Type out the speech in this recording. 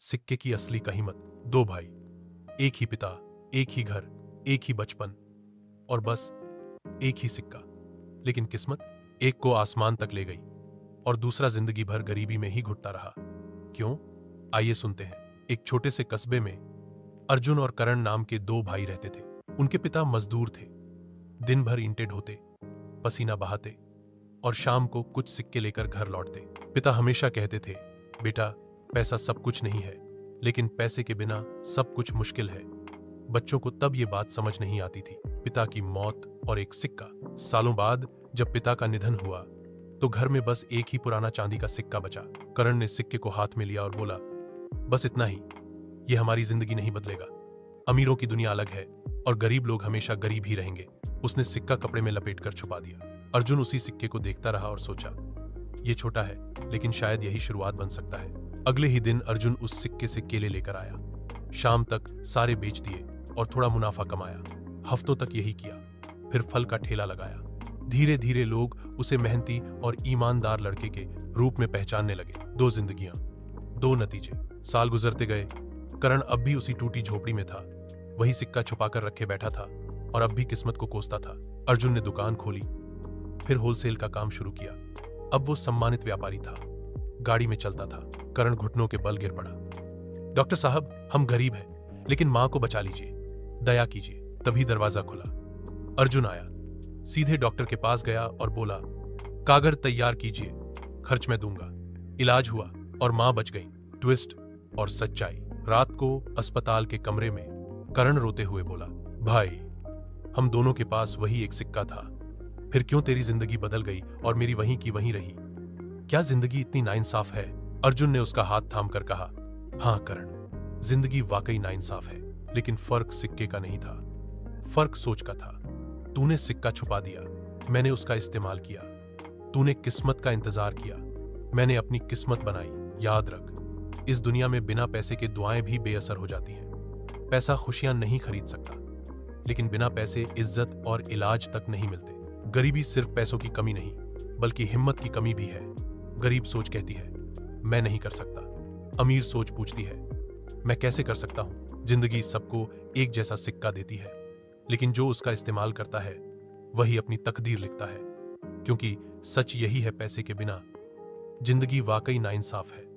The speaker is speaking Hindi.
सिक्के की असली कीमत। दो भाई, एक ही पिता, एक ही घर, एक ही बचपन और बस एक ही सिक्का। लेकिन किस्मत एक को आसमान तक ले गई और दूसरा जिंदगी भर गरीबी में ही घुटता रहा। क्यों? आइए सुनते हैं। एक छोटे से कस्बे में अर्जुन और करण नाम के दो भाई रहते थे। उनके पिता मजदूर थे, दिन भर ईंटें ढोते, पसीना बहाते और शाम को कुछ सिक्के लेकर घर लौटते। पिता हमेशा कहते थे, बेटा, पैसा सब कुछ नहीं है, लेकिन पैसे के बिना सब कुछ मुश्किल है। बच्चों को तब ये बात समझ नहीं आती थी। पिता की मौत और एक सिक्का। सालों बाद जब पिता का निधन हुआ तो घर में बस एक ही पुराना चांदी का सिक्का बचा। करण ने सिक्के को हाथ में लिया और बोला, बस इतना ही, ये हमारी जिंदगी नहीं बदलेगा। अमीरों की दुनिया अलग है और गरीब लोग हमेशा गरीब ही रहेंगे। उसने सिक्का कपड़े में लपेटकर छुपा दिया। अर्जुन उसी सिक्के को देखता रहा और सोचा, ये छोटा है, लेकिन शायद यही शुरुआत बन सकता है। अगले ही दिन अर्जुन उस सिक्के से केले लेकर आया। शाम तक सारे बेच दिए और थोड़ा मुनाफा कमाया। हफ्तों तक यही किया। फिर फल का ठेला लगाया। धीरे धीरे लोग उसे मेहनती और ईमानदार लड़के के रूप में पहचानने लगे। दो जिंदगियां, दो नतीजे। साल गुजरते गए। करण अब भी उसी टूटी झोपड़ी में था, वही सिक्का छुपाकर रखे बैठा था और अब भी किस्मत को कोसता था। अर्जुन ने दुकान खोली, फिर होलसेल का काम शुरू किया। अब वो सम्मानित व्यापारी था, गाड़ी में चलता था। करण घुटनों के बल गिर पड़ा। डॉक्टर साहब, हम गरीब हैं, लेकिन मां को बचा लीजिए, दया कीजिए। तभी दरवाजा खुला। अर्जुन आया, सीधे डॉक्टर के पास गया और बोला, कागज तैयार कीजिए, खर्च मैं दूंगा। इलाज हुआ और मां बच गई। ट्विस्ट और सच्चाई। रात को अस्पताल के कमरे में करण रोते हुए बोला, भाई, हम दोनों के पास वही एक सिक्का था, फिर क्यों तेरी जिंदगी बदल गई और मेरी वहीं की वहीं रही? क्या जिंदगी इतनी नाइंसाफ है? अर्जुन ने उसका हाथ थामकर कहा, हां करण, जिंदगी वाकई नाइंसाफ है, लेकिन फर्क सिक्के का नहीं था, फर्क सोच का था। तूने सिक्का छुपा दिया, मैंने उसका इस्तेमाल किया। तूने किस्मत का इंतजार किया, मैंने अपनी किस्मत बनाई। याद रख, इस दुनिया में बिना पैसे के दुआएं भी बेअसर हो जाती हैं। पैसा खुशियां नहीं खरीद सकता, लेकिन बिना पैसे इज्जत और इलाज तक नहीं मिलते। गरीबी सिर्फ पैसों की कमी नहीं, बल्कि हिम्मत की कमी भी है। गरीब सोच कहती है, मैं नहीं कर सकता। अमीर सोच पूछती है, मैं कैसे कर सकता हूं? जिंदगी सबको एक जैसा सिक्का देती है, लेकिन जो उसका इस्तेमाल करता है वही अपनी तकदीर लिखता है। क्योंकि सच यही है, पैसे के बिना जिंदगी वाकई नाइंसाफ है।